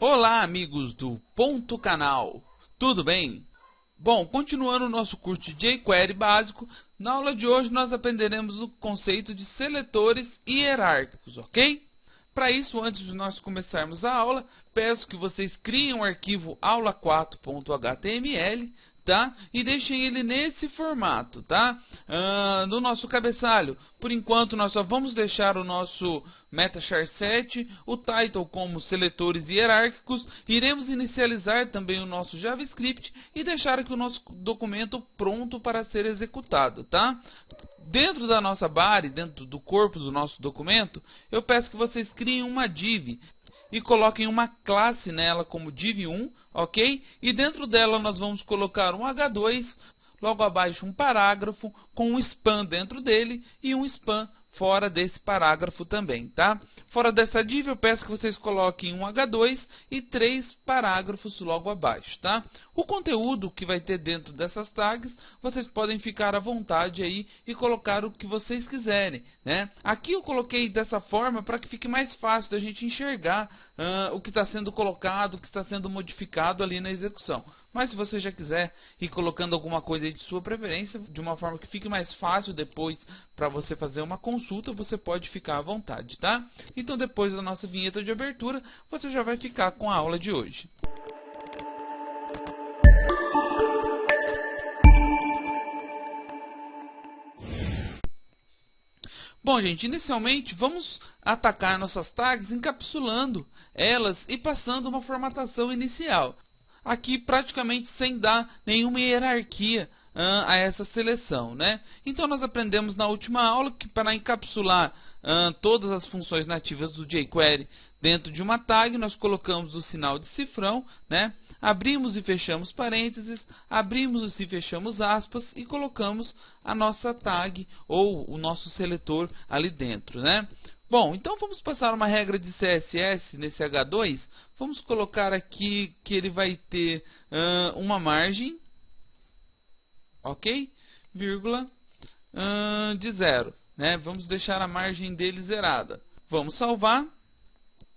Olá, amigos do Ponto Canal, tudo bem? Bom, continuando o nosso curso de jQuery básico, na aula de hoje nós aprenderemos o conceito de seletores hierárquicos, ok? Para isso, antes de nós começarmos a aula, peço que vocês criem um arquivo aula4.html, tá? E deixem ele nesse formato, tá? No nosso cabeçalho, por enquanto nós só vamos deixar o nosso meta_char7, o title como seletores hierárquicos, iremos inicializar também o nosso JavaScript e deixar aqui o nosso documento pronto para ser executado, tá? Dentro da nossa body, dentro do corpo do nosso documento, eu peço que vocês criem uma div e coloquem uma classe nela como div1, ok? E dentro dela nós vamos colocar um H2, logo abaixo um parágrafo com um span dentro dele e um span fora desse parágrafo também, tá? Fora dessa div eu peço que vocês coloquem um H2 e 3 parágrafos logo abaixo, tá? O conteúdo que vai ter dentro dessas tags, vocês podem ficar à vontade aí e colocar o que vocês quiserem, né? Aqui eu coloquei dessa forma para que fique mais fácil da gente enxergar o que está sendo colocado, o que está sendo modificado ali na execução. Mas se você já quiser ir colocando alguma coisa aí de sua preferência, de uma forma que fique mais fácil depois para você fazer uma consulta, você pode ficar à vontade, tá? Então depois da nossa vinheta de abertura, você já vai ficar com a aula de hoje. Bom, gente, inicialmente vamos atacar nossas tags encapsulando elas e passando uma formatação inicial. Aqui praticamente sem dar nenhuma hierarquia a essa seleção, né? Então nós aprendemos na última aula que para encapsular todas as funções nativas do jQuery dentro de uma tag, nós colocamos o sinal de cifrão, né? Abrimos e fechamos parênteses, abrimos e fechamos aspas e colocamos a nossa tag ou o nosso seletor ali dentro, né? Bom, então vamos passar uma regra de CSS nesse H2. Vamos colocar aqui que ele vai ter uma margem, ok? Vírgula de 0, né? Vamos deixar a margem dele zerada. Vamos salvar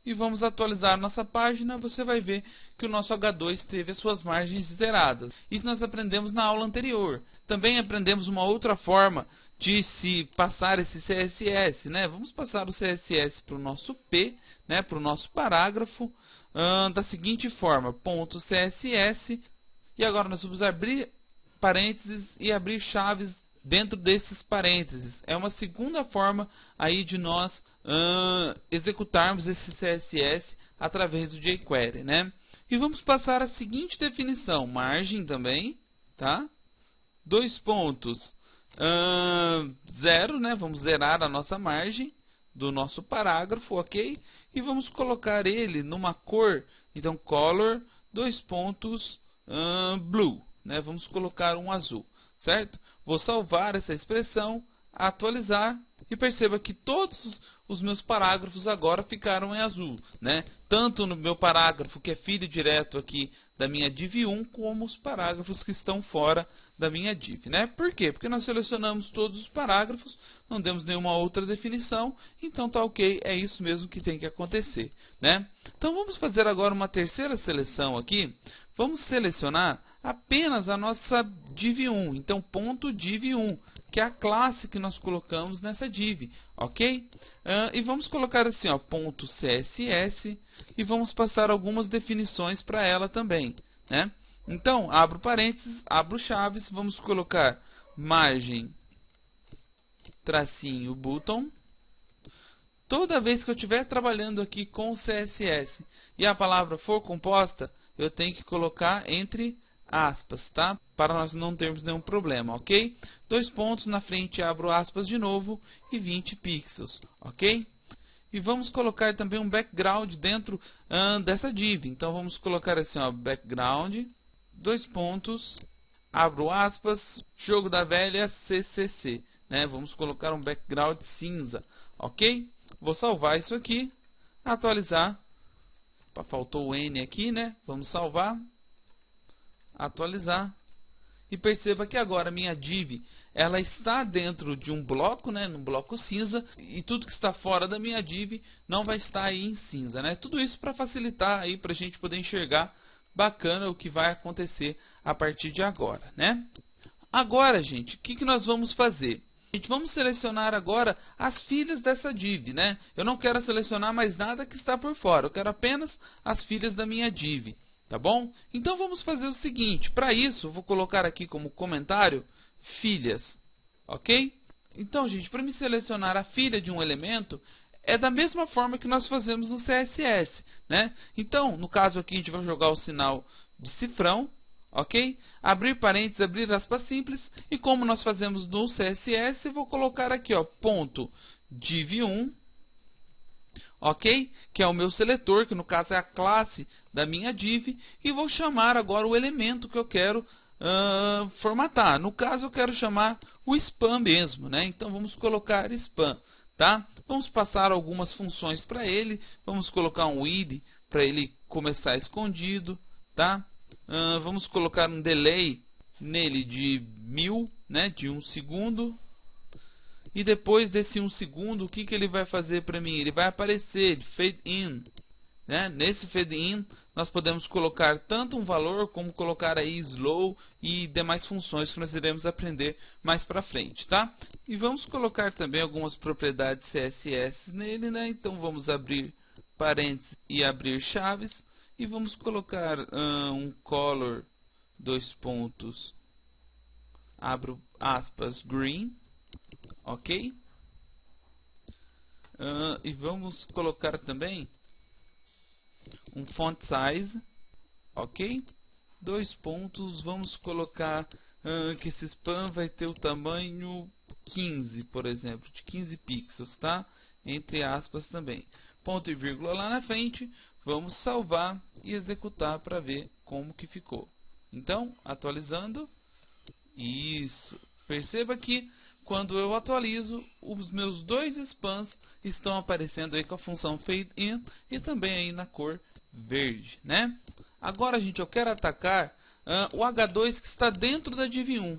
e vamos atualizar nossa página. Você vai ver que o nosso H2 teve as suas margens zeradas. Isso nós aprendemos na aula anterior. Também aprendemos uma outra forma de se passar esse CSS, né? Vamos passar o CSS para o nosso P, né? Para o nosso parágrafo, da seguinte forma: ponto CSS, e agora nós vamos abrir parênteses e abrir chaves dentro desses parênteses. É uma segunda forma aí de nós executarmos esse CSS através do jQuery, né? E vamos passar a seguinte definição: margem também, tá? Dois pontos. 0, né? Vamos zerar a nossa margem do nosso parágrafo, ok? E vamos colocar ele numa cor, então color, dois pontos, blue, né? Vamos colocar um azul, certo? Vou salvar essa expressão, atualizar e perceba que todos os meus parágrafos agora ficaram em azul, né? Tanto no meu parágrafo que é filho direto aqui da minha div1, como os parágrafos que estão fora da minha div, né? Por quê? Porque nós selecionamos todos os parágrafos, não demos nenhuma outra definição, então tá ok, é isso mesmo que tem que acontecer, né? Então vamos fazer agora uma terceira seleção aqui. Vamos selecionar apenas a nossa div1, então ponto div1, que é a classe que nós colocamos nessa div, ok? E vamos colocar assim, ó, ponto CSS, e vamos passar algumas definições para ela também, né? Então, abro parênteses, abro chaves, vamos colocar margem, tracinho, button. Toda vez que eu estiver trabalhando aqui com o CSS e a palavra for composta, eu tenho que colocar entre aspas, tá? Para nós não termos nenhum problema, ok? Dois pontos na frente, abro aspas de novo e 20 pixels, ok? E vamos colocar também um background dentro dessa div. Então vamos colocar assim, ó, background, dois pontos, abro aspas, jogo da velha CCC, né? Vamos colocar um background cinza, ok? Vou salvar isso aqui, atualizar. Faltou o N aqui, né? Vamos salvar, atualizar E perceba que agora minha div ela está dentro de um bloco, né, num bloco cinza, e tudo que está fora da minha div não vai estar aí em cinza, né? Tudo isso para facilitar aí para a gente poder enxergar bacana o que vai acontecer a partir de agora, né? Agora, gente, o que nós vamos fazer? Gente, vamos selecionar agora as filhas dessa div, né? Eu não quero selecionar mais nada que está por fora, eu quero apenas as filhas da minha div, tá bom? Então vamos fazer o seguinte, para isso, vou colocar aqui como comentário filhas, ok? Então, gente, para me selecionar a filha de um elemento, é da mesma forma que nós fazemos no CSS, né? Então, no caso aqui, a gente vai jogar o sinal de cifrão, ok? Abrir parênteses, abrir aspas simples, e como nós fazemos no CSS, eu vou colocar aqui, ó, ponto div1, ok? Que é o meu seletor, que no caso é a classe da minha div, e vou chamar agora o elemento que eu quero formatar. No caso, eu quero chamar o spam mesmo, né? Então, vamos colocar spam, tá? Vamos passar algumas funções para ele. Vamos colocar um id para ele começar escondido, tá? Vamos colocar um delay nele de 1000, né? De 1 segundo. E depois desse 1 segundo, o que ele vai fazer para mim? Ele vai aparecer de fade in, né? Nesse fade in, nós podemos colocar tanto um valor como colocar aí slow e demais funções que nós iremos aprender mais para frente, tá? E vamos colocar também algumas propriedades CSS nele, né? Então vamos abrir parênteses e abrir chaves e vamos colocar um color, dois pontos, abro aspas, green, ok? E vamos colocar também um font size, ok? Dois pontos, vamos colocar que esse spam vai ter o tamanho 15, por exemplo, de 15 pixels, tá? Entre aspas também. Ponto e vírgula lá na frente, vamos salvar e executar para ver como que ficou. Então, atualizando, isso. Perceba que quando eu atualizo, os meus dois spams estão aparecendo aí com a função fade in e também aí na cor verde, né? Agora, gente, eu quero atacar o H2 que está dentro da div1,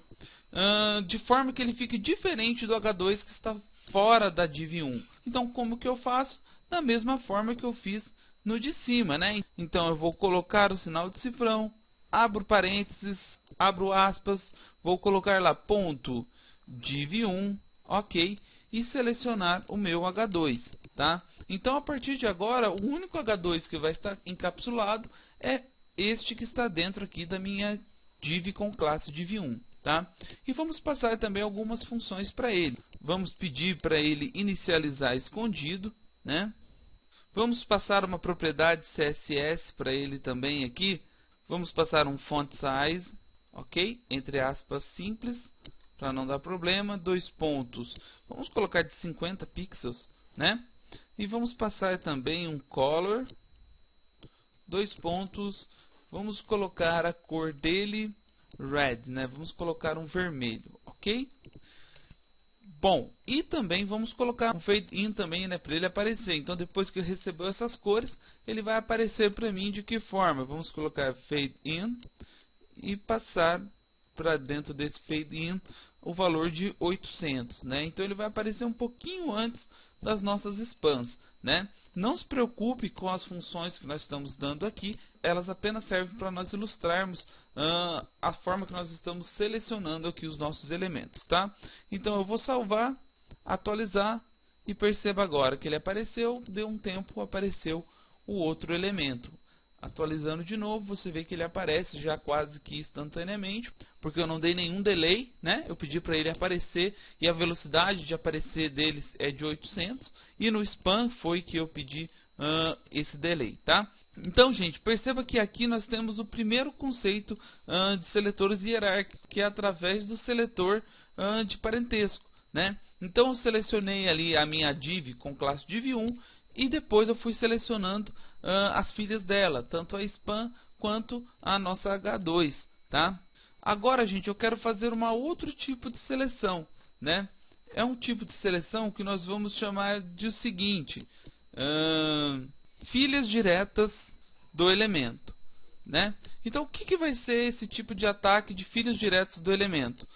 de forma que ele fique diferente do H2 que está fora da div1. Então, como que eu faço? Da mesma forma que eu fiz no de cima, né? Então, eu vou colocar o sinal de cifrão, abro parênteses, abro aspas, vou colocar lá ponto div1, ok, e selecionar o meu H2, tá? Então, a partir de agora, o único H2 que vai estar encapsulado é este que está dentro aqui da minha div com classe div1, tá? E vamos passar também algumas funções para ele. Vamos pedir para ele inicializar escondido, né? Vamos passar uma propriedade CSS para ele também aqui. Vamos passar um font size, ok? Entre aspas simples, para não dar problema. Dois pontos, vamos colocar de 50 pixels, né? E vamos passar também um color, dois pontos, vamos colocar a cor dele red, né? Vamos colocar um vermelho, ok? Bom, e também vamos colocar um fade in também, né, para ele aparecer. Então, depois que ele recebeu essas cores, ele vai aparecer para mim de que forma? Vamos colocar fade in e passar para dentro desse fade in o valor de 800, né? Então, ele vai aparecer um pouquinho antes das nossas spams, né? Não se preocupe com as funções que nós estamos dando aqui, elas apenas servem para nós ilustrarmos a forma que nós estamos selecionando aqui os nossos elementos, tá? Então eu vou salvar, atualizar e perceba agora que ele apareceu, deu um tempo, apareceu o outro elemento. Atualizando de novo, você vê que ele aparece já quase que instantaneamente, porque eu não dei nenhum delay, né? Eu pedi para ele aparecer e a velocidade de aparecer deles é de 800, e no spam foi que eu pedi esse delay, tá? Então, gente, perceba que aqui nós temos o primeiro conceito de seletores hierárquicos, que é através do seletor de parentesco, né? Então, eu selecionei ali a minha div com classe div1 e depois eu fui selecionando as filhas dela, tanto a spam quanto a nossa H2, tá? Agora, gente, eu quero fazer um outro tipo de seleção, né? É um tipo de seleção que nós vamos chamar de o seguinte: filhas diretas do elemento, né? Então, o que vai ser esse tipo de ataque de filhos diretos do elemento?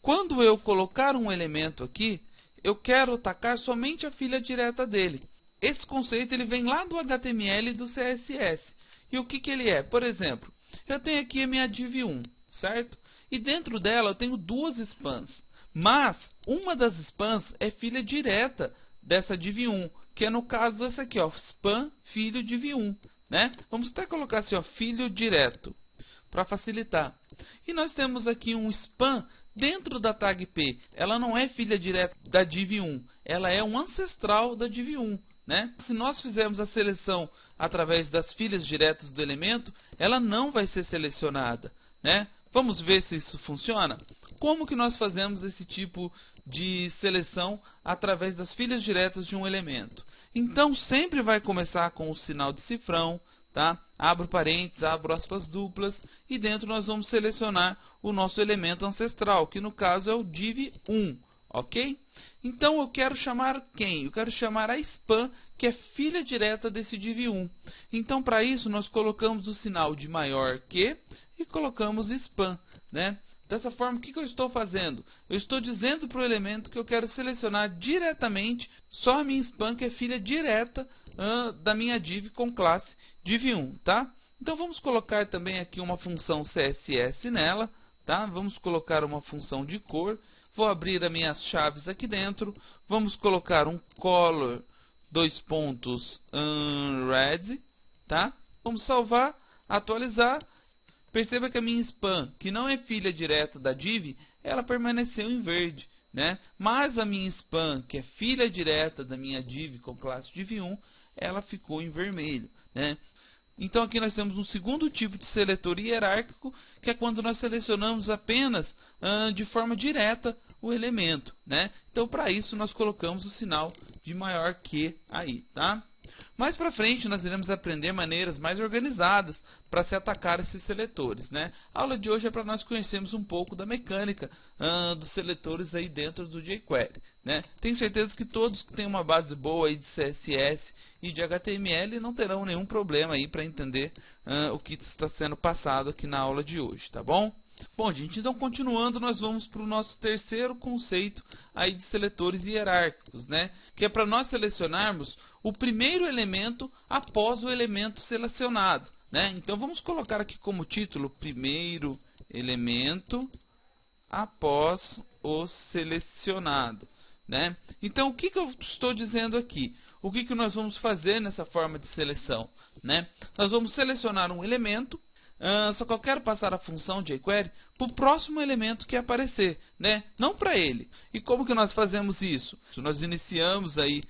Quando eu colocar um elemento aqui, eu quero atacar somente a filha direta dele. Esse conceito ele vem lá do HTML e do CSS. E o que ele é? Por exemplo, eu tenho aqui a minha div 1, certo? E dentro dela eu tenho duas spans. Mas uma das spans é filha direta dessa div 1, que é no caso essa aqui, ó, span filho div 1, né? Vamos até colocar assim, ó, filho direto, para facilitar. E nós temos aqui um span dentro da tag P. Ela não é filha direta da div 1, ela é um ancestral da div 1. Né? Se nós fizermos a seleção através das filhas diretas do elemento, ela não vai ser selecionada. Né? Vamos ver se isso funciona? Como que nós fazemos esse tipo de seleção através das filhas diretas de um elemento? Então, sempre vai começar com o sinal de cifrão, tá? Abro parênteses, abro aspas duplas, e dentro nós vamos selecionar o nosso elemento ancestral, que no caso é o div 1. Ok? Então, eu quero chamar quem? Eu quero chamar a span, que é filha direta desse div 1. Então, para isso, nós colocamos o sinal de maior que e colocamos span. Né? Dessa forma, o que eu estou fazendo? Eu estou dizendo para o elemento que eu quero selecionar diretamente só a minha span, que é filha direta da minha div com classe div 1. Tá? Então, vamos colocar também aqui uma função CSS nela. Tá? Vamos colocar uma função de cor. Vou abrir as minhas chaves aqui dentro. Vamos colocar um color, red, tá? Vamos salvar, atualizar. Perceba que a minha span, que não é filha direta da div, ela permaneceu em verde, né? Mas a minha span, que é filha direta da minha div com classe div 1, ela ficou em vermelho, né? Então, aqui nós temos um segundo tipo de seletor hierárquico, que é quando nós selecionamos apenas de forma direta o elemento, né? Então, para isso, nós colocamos o sinal de maior que aí, tá? Mais para frente, nós iremos aprender maneiras mais organizadas para se atacar esses seletores, né? A aula de hoje é para nós conhecermos um pouco da mecânica dos seletores aí dentro do jQuery, né? Tenho certeza que todos que têm uma base boa aí de CSS e de HTML não terão nenhum problema aí para entender o que está sendo passado aqui na aula de hoje, tá bom? Bom, gente, então continuando, nós vamos para o nosso terceiro conceito aí de seletores hierárquicos, né? Que é para nós selecionarmos o primeiro elemento após o elemento selecionado, né? Então vamos colocar aqui como título primeiro elemento após o selecionado, né? Então o que eu estou dizendo aqui? O que nós vamos fazer nessa forma de seleção, né? Nós vamos selecionar um elemento. Só que eu quero passar a função jQuery para o próximo elemento que aparecer, né? Não para ele. E como que nós fazemos isso? Nós iniciamos aí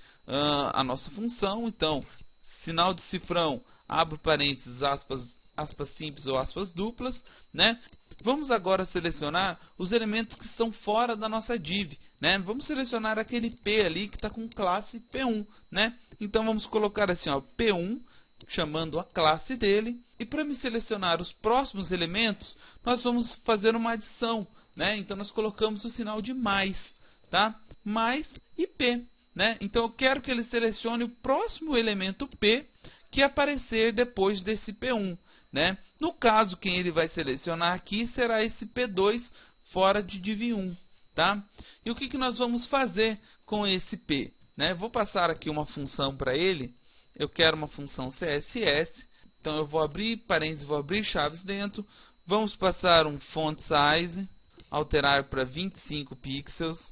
a nossa função. Então, sinal de cifrão, abro parênteses, aspas simples ou aspas duplas, né? Vamos agora selecionar os elementos que estão fora da nossa div, né? Vamos selecionar aquele P ali que está com classe P1, né? Então, vamos colocar assim, ó, P1, chamando a classe dele. E para me selecionar os próximos elementos, nós vamos fazer uma adição, né? Então, nós colocamos o sinal de mais, tá? Mais e P, né? Então, eu quero que ele selecione o próximo elemento P que aparecer depois desse P1, né? No caso, quem ele vai selecionar aqui será esse P2 fora de div 1, tá? E o que nós vamos fazer com esse P, né? Vou passar aqui uma função para ele. Eu quero uma função CSS. Então, eu vou abrir parênteses, vou abrir chaves dentro. Vamos passar um font size, alterar para 25 pixels.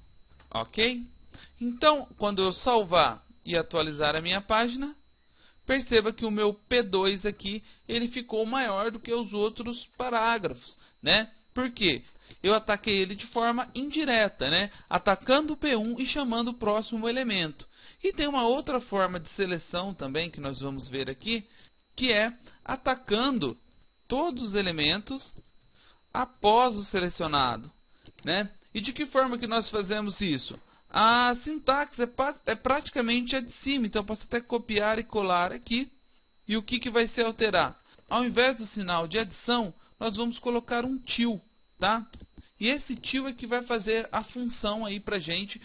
Ok? Então, quando eu salvar e atualizar a minha página, perceba que o meu P2 aqui, ele ficou maior do que os outros parágrafos, né? Por quê? Eu ataquei ele de forma indireta, né? Atacando o P1 e chamando o próximo elemento. E tem uma outra forma de seleção também, que nós vamos ver aqui, que é atacando todos os elementos após o selecionado, né? E de que forma que nós fazemos isso? A sintaxe é praticamente a de cima, então eu posso até copiar e colar aqui. E o que vai se alterar? Ao invés do sinal de adição, nós vamos colocar um til, tá? E esse til é que vai fazer a função aí pra gente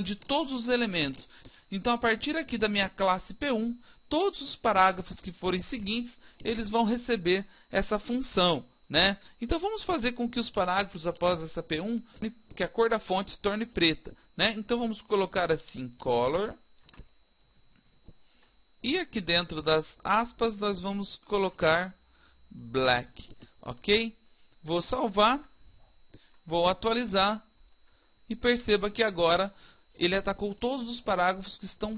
de todos os elementos. Então, a partir aqui da minha classe P1, todos os parágrafos que forem seguintes, eles vão receber essa função, né? Então vamos fazer com que os parágrafos após essa P1, que a cor da fonte se torne preta, né? Então vamos colocar assim, color. E aqui dentro das aspas nós vamos colocar black, ok? Vou salvar, vou atualizar e perceba que agora ele atacou todos os parágrafos que estão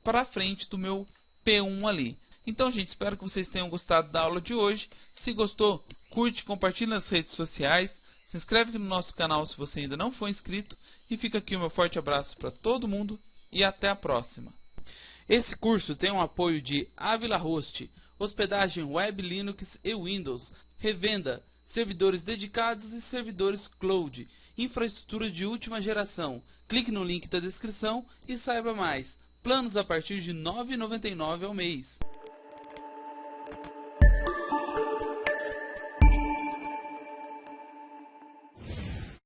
para frente do meu P1 ali. Então, gente, espero que vocês tenham gostado da aula de hoje. Se gostou, curte, compartilhe nas redes sociais. Se inscreve aqui no nosso canal se você ainda não for inscrito. E fica aqui o meu forte abraço para todo mundo e até a próxima. Esse curso tem um apoio de Avila Host, hospedagem web, Linux e Windows, revenda, servidores dedicados e servidores cloud, infraestrutura de última geração. Clique no link da descrição e saiba mais. Planos a partir de R$ 9,99 ao mês.